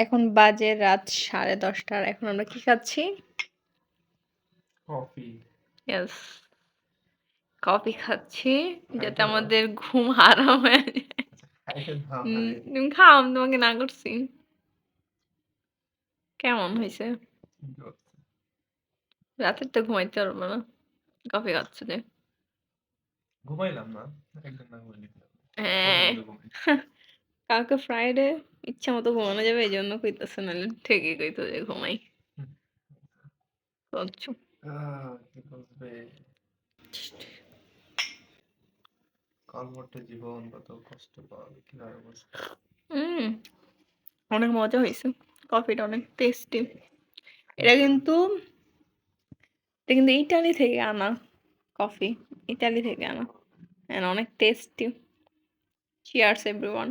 এখন বাজে রাত 10:30 আর এখন আমরা কি খাচ্ছি? কফি। ইয়েস, কফি খাচ্ছি যাতে খাইতে দাও। আমাদের ঘুম হারাম হয়ে যায়। আচ্ছা, খাইতে দাও আরে। তুমি খাও, আমি তোমাকে না করছি। কেমন হয়েছে? ঠিক আছে। রাতের তো ঘুমাইতে পারবো না, কফি খাচ্ছ যে। ঘুমাইলাম না, একদিন না ঘুমাইলে কি হবে? হ্যাঁ, প্রতিদিন তো ঘুমাই। কালকে ফ্রাইডে, ইচ্ছা মতো ঘুমানো যাবে, এই জন্য কইতেছে, নাহলে ঠিকই কইতো যে ঘুমাই। হুম। বুঝছো? কি বলবে, কলমটে জীবন কত কষ্টকর, কিভাবে বুঝবো? হুম, অনেক মজা হয়েছে, কফিটা অনেক টেস্টি। এটা হুম। কিন্তু এটা কিন্তু ইটালি থেকে আনা কফি, ইটালি থেকে আনা, অনেক টেস্টি। Cheers everyone.